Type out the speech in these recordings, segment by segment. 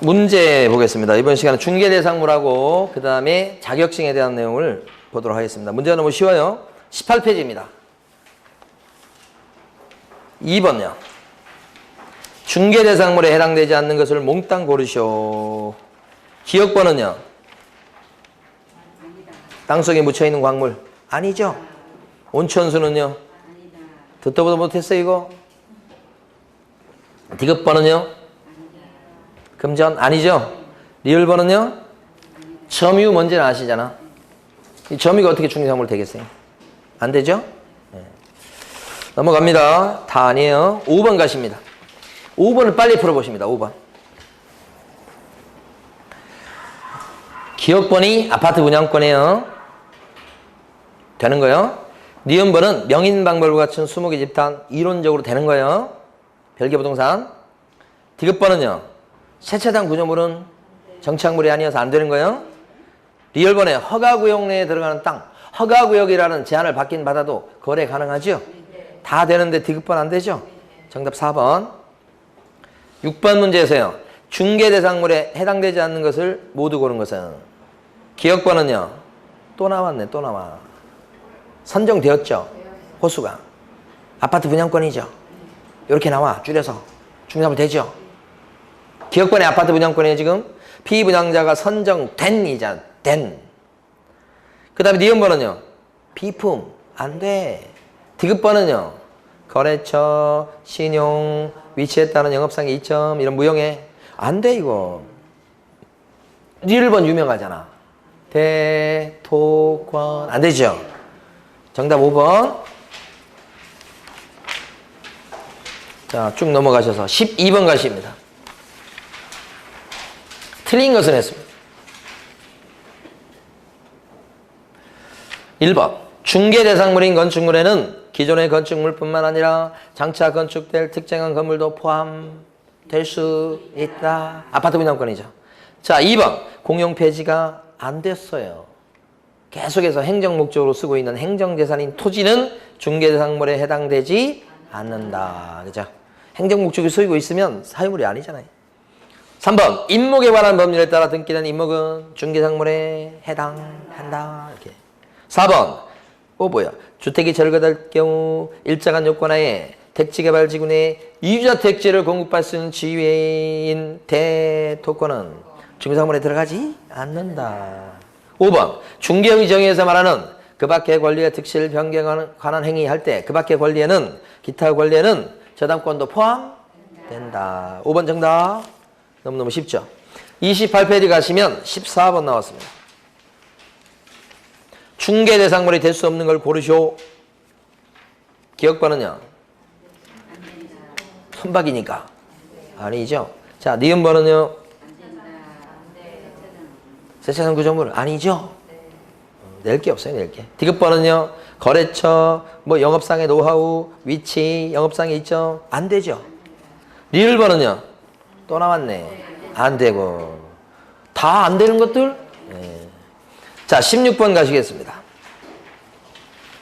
문제 보겠습니다. 이번 시간은 중개대상물하고 그 다음에 자격증에 대한 내용을 보도록 하겠습니다. 문제가 너무 쉬워요. 18페이지입니다. 2번요. 중개대상물에 해당되지 않는 것을 몽땅 고르시오. 기억번은요. 땅속에 묻혀있는 광물. 아니죠. 온천수는요. 듣도 보도 못했어요 이거. 디귿번은요. 금전 아니죠. 리을번은요. 점유 뭔지는 아시잖아. 이 점유가 어떻게 중개상물 되겠어요? 안 되죠? 네. 넘어갑니다. 다 아니에요. 5번 가십니다. 5번을 빨리 풀어보십니다. 5번. 기억번이 아파트 분양권이에요. 되는 거예요. 니은번은 명인방벌과 같은 20개 집단 이론적으로 되는 거예요. 별개부동산. 디귿번은요. 세차장 구조물은 정착물이 아니어서 안 되는 거예요. 리얼번에 허가구역 내에 들어가는 땅. 허가구역이라는 제한을 받긴 받아도 거래 가능하죠? 다 되는데 디귿번 안 되죠? 정답 4번. 6번 문제에서요. 중개대상물에 해당되지 않는 것을 모두 고른 것은 기억번은요. 또 나왔네. 또 나와. 선정되었죠? 호수가. 아파트 분양권이죠? 이렇게 나와. 줄여서. 중개상물 되죠? 기억번의 아파트 분양권에 지금 피분양자가 선정된 이자 된. 그 다음에 니은번은요. 비품 안 돼. 디귿번은요. 거래처, 신용, 위치에 따른 영업상의 이점 이런 무형해. 안 돼 이거. 리을번 유명하잖아. 대토권 안 되죠. 정답 5번. 자, 쭉 넘어가셔서 12번 가십니다. 틀린 것은 했습니다. 1번. 중개대상물인 건축물에는 기존의 건축물뿐만 아니라 장차 건축될 특정한 건물도 포함될 수 있다. 아파트 분양권이죠. 자, 2번. 공용 폐지가 안 됐어요. 계속해서 행정 목적으로 쓰고 있는 행정재산인 토지는 중개대상물에 해당되지 않는다. 그죠? 행정 목적으로 쓰이고 있으면 사유물이 아니잖아요. 3번. 임목에 관한 법률에 따라 등기된 임목은 중개상물에 해당한다. 이렇게. 4번. 뭐야. 주택이 절거될 경우 일정한 요건하에 택지개발지구 내 이주자 택지를 공급할 수 있는 지위인 대토권은 중개상물에 들어가지 않는다. 5번. 중개의 정의에서 말하는 그 밖의 권리의 특실 변경에 관한 행위할 때 그 밖의 권리에는 기타 권리에는 저당권도 포함된다. 5번 정답. 너무너무 쉽죠? 28페이지 가시면 14번 나왔습니다. 중개대상물이 될 수 없는 걸 고르시오. 기억번은요? 선박이니까. 아니죠. 자, 니은번은요? 세차장 구조물. 아니죠. 낼 게 없어요. 낼 게. 디귿번은요? 거래처, 뭐 영업상의 노하우, 위치, 영업상의 이점. 안 되죠. 리을번은요? 또 나왔네. 안 되고. 다 안 되는 것들? 네. 자, 16번 가시겠습니다.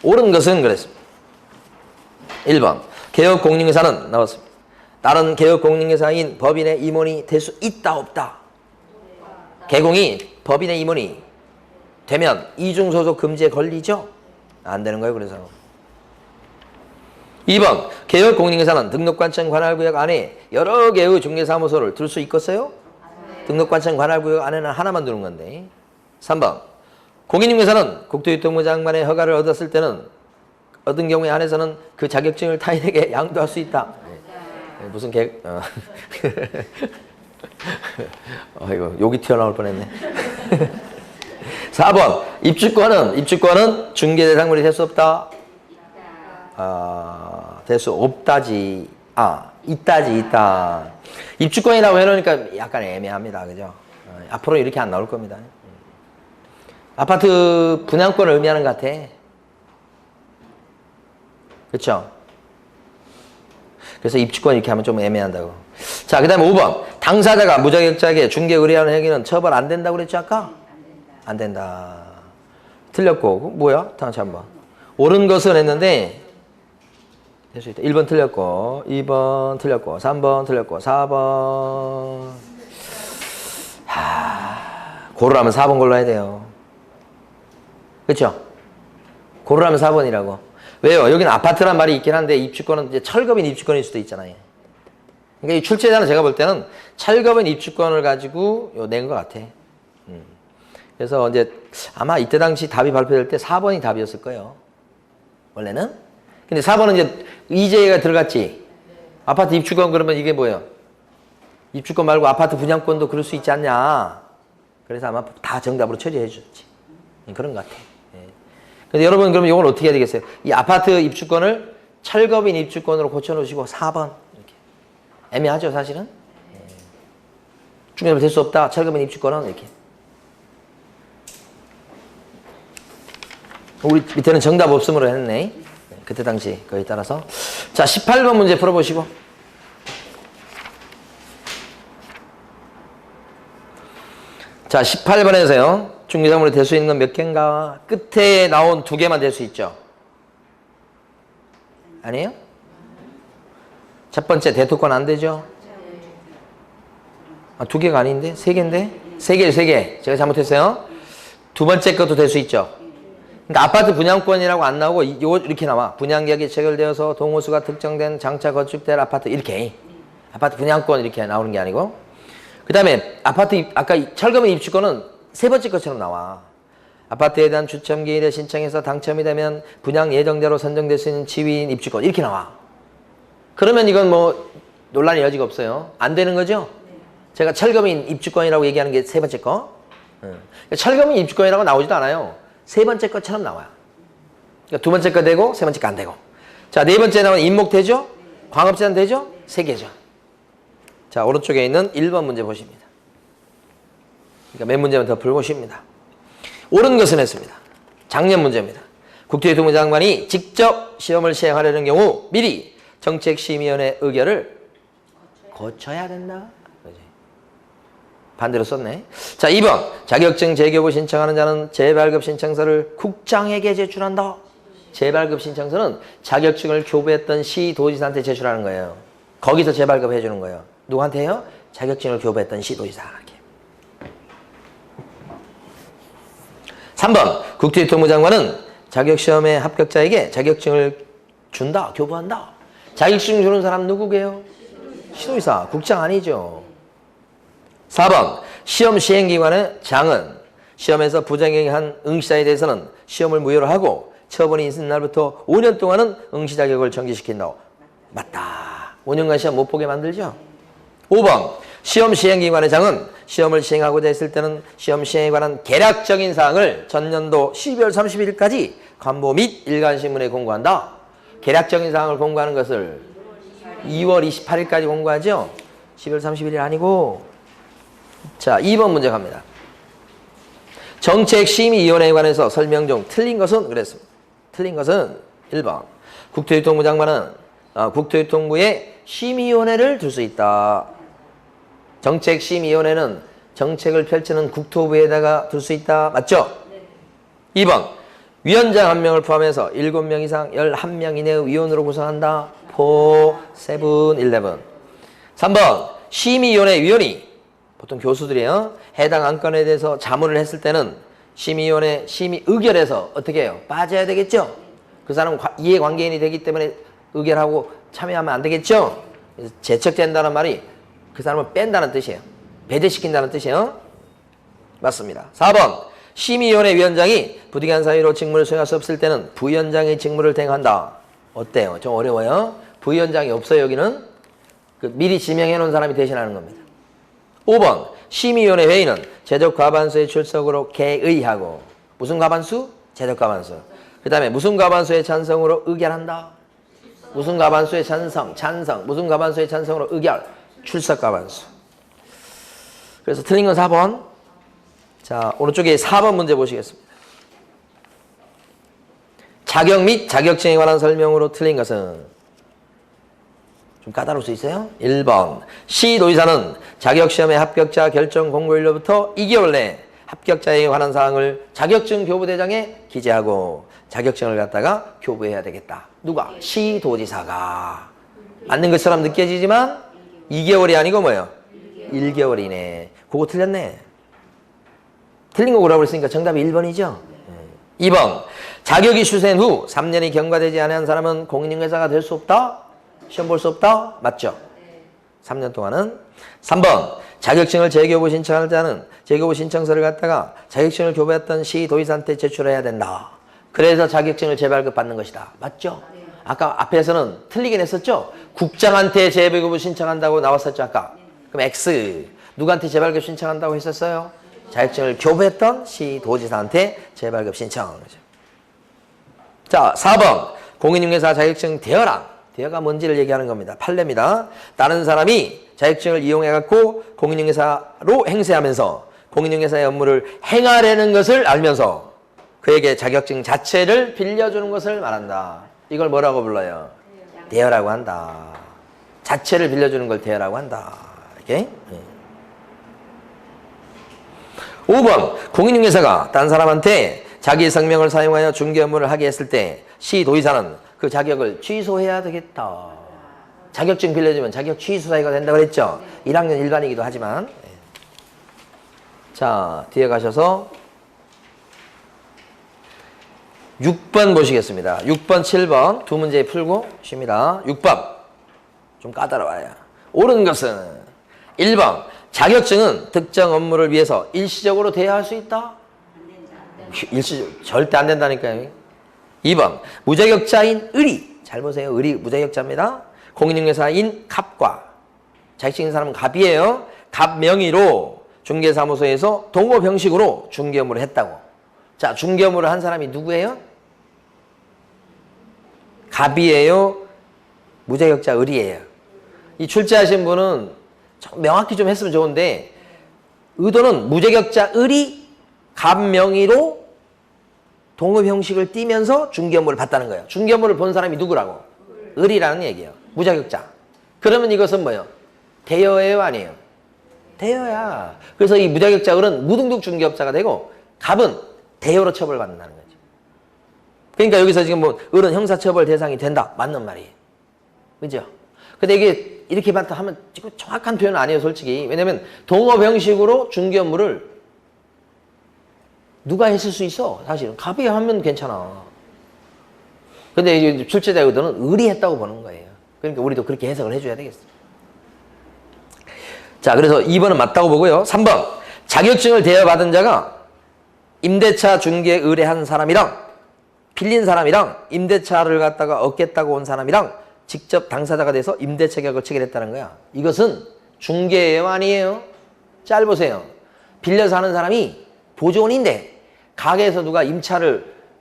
옳은 것은 그랬습니다. 1번. 개업공인회사는 나왔습니다. 다른 개업공인회사인 법인의 임원이 될 수 있다, 없다? 개공이 법인의 임원이 되면 이중소속 금지에 걸리죠? 안 되는 거예요, 그래서. 2번. 개업공인회사는 등록관청 관할구역 안에 여러 개의 중개사무소를 둘 수 있겠어요? 등록관청 관할구역 안에는 하나만 두는 건데. 3번. 공인중개사는 국토유통부 장관의 허가를 얻었을 때는 얻은 경우에 한해서는 그 자격증을 타인에게 양도할 수 있다. 무슨 이거 욕이 튀어나올 뻔했네. 4번. 입주권은 중개대상물이 될 수 없다. 될 수 없다지. 있다지, 있다. 입주권이라고 해놓으니까 약간 애매합니다. 그죠? 앞으로 이렇게 안 나올 겁니다. 아파트 분양권을 의미하는 것 같아. 그쵸? 그래서 입주권 이렇게 하면 좀 애매한다고. 자, 그 다음에 5번. 당사자가 무자격자에게 중개 의뢰하는 행위는 처벌 안 된다고 그랬죠, 아까? 안 된다. 틀렸고. 뭐야? 다시 한번. 옳은 것은 했는데 될 수 있다. 1번 틀렸고, 2번 틀렸고, 3번 틀렸고, 4번 고르라면 4번 골라야 돼요. 그렇죠? 고르라면 4번이라고. 왜요? 여기는 아파트란 말이 있긴 한데 입주권은 이제 철거민 입주권일 수도 있잖아요. 그러니까 이 출제자는 제가 볼 때는 철거민 입주권을 가지고 낸 것 같아. 그래서 이제 아마 이때 당시 답이 발표될 때 4번이 답이었을 거예요. 원래는. 근데 4번은 이제 이재가 들어갔지. 아파트 입주권 그러면 이게 뭐예요? 입주권 말고 아파트 분양권도 그럴 수 있지 않냐. 그래서 아마 다 정답으로 처리해 줬지. 그런 것 같아. 예. 근데 여러분 그러면 이걸 어떻게 해야 되겠어요? 이 아파트 입주권을 철거민 입주권으로 고쳐놓으시고 4번. 이렇게. 애매하죠 사실은? 예. 중개업을 될 수 없다. 철거민 입주권은 이렇게. 우리 밑에는 정답 없음으로 했네. 그때 당시 거기에 따라서. 자, 18번 문제 풀어보시고. 자, 18번에서요. 중개사물이 될 수 있는 건 몇 개인가? 끝에 나온 2개만 될 수 있죠. 아니에요? 첫 번째 대토권 안 되죠? 아, 2개가 아닌데? 3개인데? 3개. 제가 잘못했어요. 두 번째 것도 될 수 있죠. 그러니까 아파트 분양권이라고 안 나오고 이렇게 나와. 분양계약이 체결되어서 동호수가 특정된 장차 건축될 아파트 이렇게. 아파트 분양권 이렇게 나오는 게 아니고. 그 다음에 아파트 아까 철거민 입주권은 3번째 것처럼 나와. 아파트에 대한 추첨기일에 신청해서 당첨이 되면 분양 예정대로 선정될 수 있는 지위인 입주권 이렇게 나와. 그러면 이건 뭐 논란의 여지가 없어요. 안 되는 거죠? 제가 철거민 입주권이라고 얘기하는 게 3번째 거. 철거민 입주권이라고 나오지도 않아요. 3번째 것처럼 나와요. 그러니까 2번째 거 되고 3번째 거 안 되고. 자, 4번째 나오는 임목되죠? 광업재산 되죠? 3개죠. 자, 오른쪽에 있는 1번 문제 보십니다. 그러니까 몇 문제만 더 풀고 쉽니다. 옳은 것은 했습니다. 작년 문제입니다. 국토교통부 장관이 직접 시험을 시행하려는 경우 미리 정책심의위원회 의결을 거쳐야 된다. 반대로 썼네. 자, 2번. 자격증 재교부 신청하는 자는 재발급 신청서를 국장에게 제출한다. 재발급 신청서는 자격증을 교부했던 시도지사한테 제출하는 거예요. 거기서 재발급 해주는 거예요. 누구한테요? 자격증을 교부했던 시도지사에게. 3번. 국토교통부 장관은 자격시험의 합격자에게 자격증을 준다. 교부한다. 자격증 주는 사람 누구게요? 시도지사. 국장 아니죠. 4번. 시험 시행기관의 장은 시험에서 부정행위한 응시자에 대해서는 시험을 무효로 하고 처분이 있은 날부터 5년 동안은 응시 자격을 정지시킨다. 맞다. 5년간 시험 못 보게 만들죠. 5번. 시험 시행기관의 장은 시험을 시행하고자 했을 때는 시험 시행에 관한 개략적인 사항을 전년도 12월 31일까지 관보 및 일간신문에 공고한다. 개략적인 사항을 공고하는 것을 2월 28일까지 공고하죠. 12월 31일 아니고. 자, 2번 문제 갑니다. 정책심의위원회에 관해서 설명 중 틀린 것은 그랬습니다. 틀린 것은 1번. 국토교통부 장관은 국토교통부에 심의위원회를 둘 수 있다. 정책심의위원회는 정책을 펼치는 국토부에다가 둘 수 있다. 맞죠? 네. 2번. 위원장 1명을 포함해서 7명 이상 11명 이내의 위원으로 구성한다. 4, 7, 11. 3번. 심의위원회 위원이 보통 교수들이요. 해당 안건에 대해서 자문을 했을 때는 심의위원회 심의 의결에서 어떻게 해요? 빠져야 되겠죠? 그 사람은 이해관계인이 되기 때문에 의결하고 참여하면 안 되겠죠? 그래서 제척된다는 말이 그 사람을 뺀다는 뜻이에요. 배제시킨다는 뜻이에요. 맞습니다. 4번. 심의위원회 위원장이 부득이한 사유로 직무를 수행할 수 없을 때는 부위원장의 직무를 대행한다. 어때요? 좀 어려워요? 부위원장이 없어요, 여기는? 미리 지명해 놓은 사람이 대신하는 겁니다. 5번. 심의위원회 회의는 제적 과반수의 출석으로 개의하고 무슨 과반수? 제적 과반수. 그 다음에 무슨 과반수의 찬성으로 의결한다. 무슨 과반수의 찬성. 무슨 과반수의 찬성으로 의결. 출석 과반수. 그래서 틀린 건 4번. 자, 오른쪽에 4번 문제 보시겠습니다. 자격 및 자격증에 관한 설명으로 틀린 것은 좀 까다로울 수 있어요. 1번. 시도지사는 자격시험의 합격자 결정 공고일로부터 2개월 내에 합격자에 관한 사항을 자격증 교부대장에 기재하고 자격증을 갖다가 교부해야 되겠다. 누가? 시도지사가. 맞는 것처럼 느껴지지만 2개월이 아니고 뭐예요? 1개월 이내. 그거 틀렸네. 틀린 거 오라고 했으니까 정답이 1번이죠. 2번. 자격이 추세한 후 3년이 경과되지 않은 사람은 공인중개사가 될 수 없다? 시험 볼 수 없다? 맞죠? 3년 동안은. 3번. 자격증을 재교부 신청할 때는 재교부 신청서를 갖다가 자격증을 교부했던 시도의사한테 제출해야 된다. 그래서 자격증을 재발급 받는 것이다. 맞죠? 아까 앞에서는 틀리긴 했었죠? 국장한테 재교부 신청한다고 나왔었죠, 아까. 그럼 X. 누구한테 재발급 신청한다고 했었어요? 자격증을 교부했던 시도지사한테 재발급 신청. 자, 4번. 공인중개사 자격증 대여랑. 대여가 뭔지를 얘기하는 겁니다. 판례입니다. 다른 사람이 자격증을 이용해갖고 공인중개사로 행세하면서 공인중개사의 업무를 행하려는 것을 알면서 그에게 자격증 자체를 빌려주는 것을 말한다. 이걸 뭐라고 불러요? 대여라고 한다. 자체를 빌려주는 걸 대여라고 한다. 이렇게. 5번. 공인중개사가 딴 사람한테 자기 성명을 사용하여 중개 업무를 하게 했을 때 시도의사는 그 자격을 취소해야 되겠다. 자격증 빌려주면 자격 취소 사유가 된다고 그랬죠? 1학년 일반이기도 하지만. 자, 뒤에 가셔서 6번 보시겠습니다. 6번, 7번 두 문제 풀고 쉽니다. 6번. 좀 까다로워요. 옳은 것은 1번. 자격증은 특정 업무를 위해서 일시적으로 대여할 수 있다? 일시적 절대 안 된다니까요. 2번. 무자격자인 의리. 잘 보세요. 의리 무자격자입니다. 공인중개사인 갑과 자격증 있는 사람은 갑이에요. 갑 명의로 중개사무소에서 동업 형식으로 중개 업무를 했다고. 자, 중개 업무를 한 사람이 누구예요? 갑이에요. 무자격자 의리예요. 이 출제하신 분은 좀 명확히 좀 했으면 좋은데 의도는 무자격자 의리 갑 명의로 동업 형식을 띠면서 중개 업무를 봤다는 거예요. 중개 업무를 본 사람이 누구라고? 의리라는 얘기예요. 무자격자. 그러면 이것은 뭐예요? 대여예요, 아니에요? 대여야. 그래서 이 무자격자 을은 무등록 중개업자가 되고 갑은 대여로 처벌받는다는 거죠. 그러니까 여기서 지금 뭐 을은 형사처벌 대상이 된다. 맞는 말이에요. 그죠? 근데 이게 이렇게 봤다 하면 지금 정확한 표현은 아니에요, 솔직히. 왜냐면 동업 형식으로 중개 업무를 누가 했을 수 있어? 사실은 갑이 하면 괜찮아. 근데 이제 출제자 의도는 의리했다고 보는 거예요. 그러니까 우리도 그렇게 해석을 해줘야 되겠어. 자, 그래서 2번은 맞다고 보고요. 3번. 자격증을 대여받은 자가 임대차 중개 의뢰한 사람이랑 빌린 사람이랑 임대차를 갖다가 얻겠다고 온 사람이랑 직접 당사자가 돼서 임대차 계약을 체결했다는 거야. 이것은 중개예요, 아니에요? 잘 보세요. 빌려서 하는 사람이 보조원인데 가게에서 누가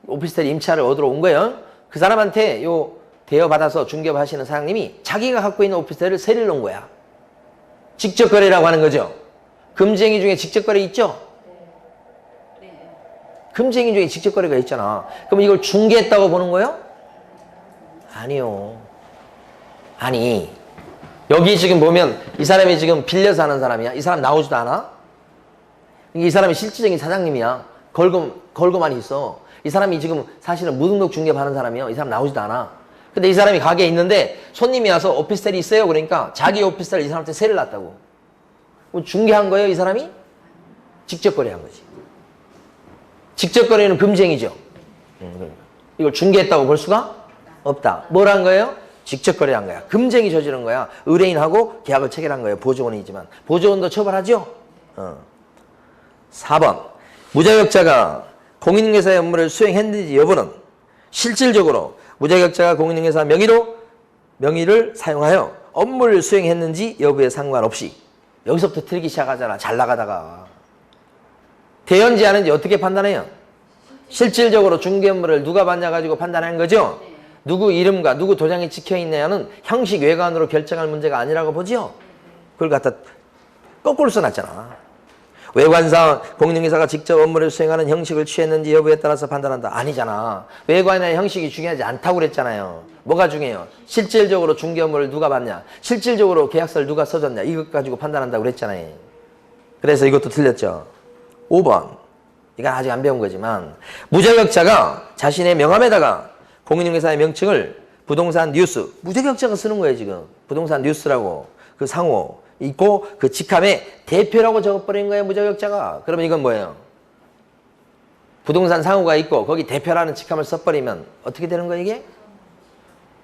오피스텔 임차를 얻으러 온 거예요. 그 사람한테 요 대여받아서 중개하시는 사장님이 자기가 갖고 있는 오피스텔을 세를 놓은 거야. 직접 거래라고 하는 거죠. 금지행위 중에 직접 거래 있죠? 금지행위 중에 직접 거래가 있잖아. 그럼 이걸 중개했다고 보는 거예요? 아니요. 아니, 여기 지금 보면 이 사람이 지금 빌려서 하는 사람이야. 이 사람 나오지도 않아? 이 사람이 실질적인 사장님이야. 걸고만 있어. 이 사람이 지금 사실은 무등록 중개하는 사람이야. 이 사람 나오지도 않아. 근데 이 사람이 가게에 있는데 손님이 와서 오피스텔이 있어요. 그러니까 자기 오피스텔 이 사람한테 세를 놨다고. 뭐 중개한 거예요, 이 사람이? 직접 거래한 거지. 직접 거래는 금지행위죠. 이걸 중개했다고 볼 수가 없다. 뭘 한 거예요? 직접 거래한 거야. 금지행위 저지른 거야. 의뢰인하고 계약을 체결한 거예요. 보조원이지만. 보조원도 처벌하죠? 4번. 무자격자가 공인중개사의 업무를 수행했는지 여부는 실질적으로 무자격자가 공인중개사 명의를 사용하여 업무를 수행했는지 여부에 상관없이. 여기서부터 틀기 시작하잖아. 잘 나가다가. 대연지 하는지 어떻게 판단해요? 실질적으로 중개 업무를 누가 받냐가지고 판단하는 거죠? 누구 이름과 누구 도장이 찍혀있냐는 형식 외관으로 결정할 문제가 아니라고 보죠? 그걸 갖다 거꾸로 써놨잖아. 외관상 공인중개사가 직접 업무를 수행하는 형식을 취했는지 여부에 따라서 판단한다. 아니잖아. 외관이나 형식이 중요하지 않다고 그랬잖아요. 뭐가 중요해요? 실질적으로 중개 업무를 누가 받냐? 실질적으로 계약서를 누가 써줬냐? 이것 가지고 판단한다고 그랬잖아요. 그래서 이것도 틀렸죠. 5번. 이건 아직 안 배운 거지만 무자격자가 자신의 명함에다가 공인중개사의 명칭을 부동산 뉴스, 무자격자가 쓰는 거예요, 지금. 부동산 뉴스라고 그 상호 있고 그 직함에 대표라고 적어버린 거예요, 무자격자가. 그러면 이건 뭐예요? 부동산 상호가 있고 거기 대표라는 직함을 써버리면 어떻게 되는 거예요 이게?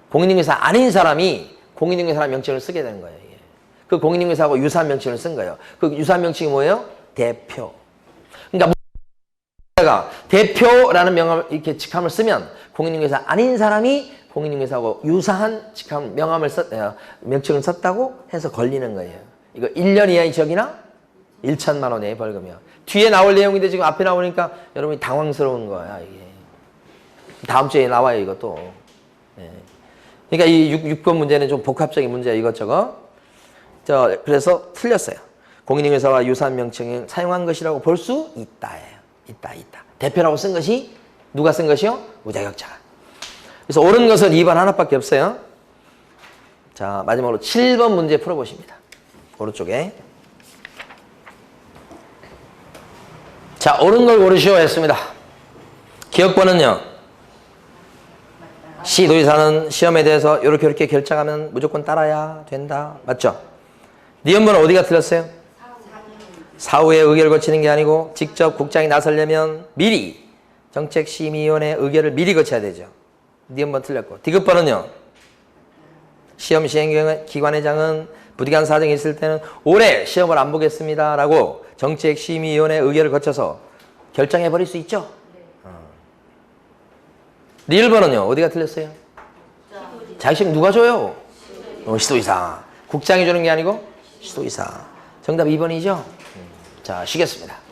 공인중개사 아닌 사람이 공인중개사 명칭을 쓰게 되는 거예요. 이게. 그 공인중개사하고 유사한 명칭을 쓴 거예요. 그 유사한 명칭이 뭐예요? 대표. 그러니까 가 대표라는 명함 이렇게 직함을 쓰면 공인중개사 아닌 사람이 공인중개사하고 유사한 직함 명칭을 썼다고 해서 걸리는 거예요. 이거 1년 이하의 적이나 1천만 원의 벌금이요. 뒤에 나올 내용인데 지금 앞에 나오니까 여러분이 당황스러운 거야 이게. 다음 주에 나와요 이것도. 네. 그러니까 이 6번 문제는 좀 복합적인 문제예요 이것저것. 그래서 틀렸어요. 공인중개사와 유사한 명칭을 사용한 것이라고 볼 수 있다예요. 있다. 대표라고 쓴 것이 누가 쓴 것이요? 우자격자가. 그래서 옳은 것은 2번 하나밖에 없어요. 자, 마지막으로 7번 문제 풀어보십니다. 오른쪽에. 자, 옳은 걸 고르시오 했습니다. 기억번은요. 시도의사는 시험에 대해서 이렇게 결정하면 무조건 따라야 된다. 맞죠? 니은번은 어디가 틀렸어요? 사후에 의결을 거치는 게 아니고 직접 국장이 나서려면 미리 정책심의위원회 의결을 미리 거쳐야 되죠. 니은번 틀렸고. 디귿번은요. 시험 시행기관회장은 부득이한 사정이 있을 때는 올해 시험을 안 보겠습니다 라고 정책심의위원회 의결을 거쳐서 결정해버릴 수 있죠. 리을번은요. 어디가 틀렸어요? 자기 시험 누가 줘요? 시도의사. 국장이 주는 게 아니고 시도의사. 정답 2번이죠. 자, 쉬겠습니다.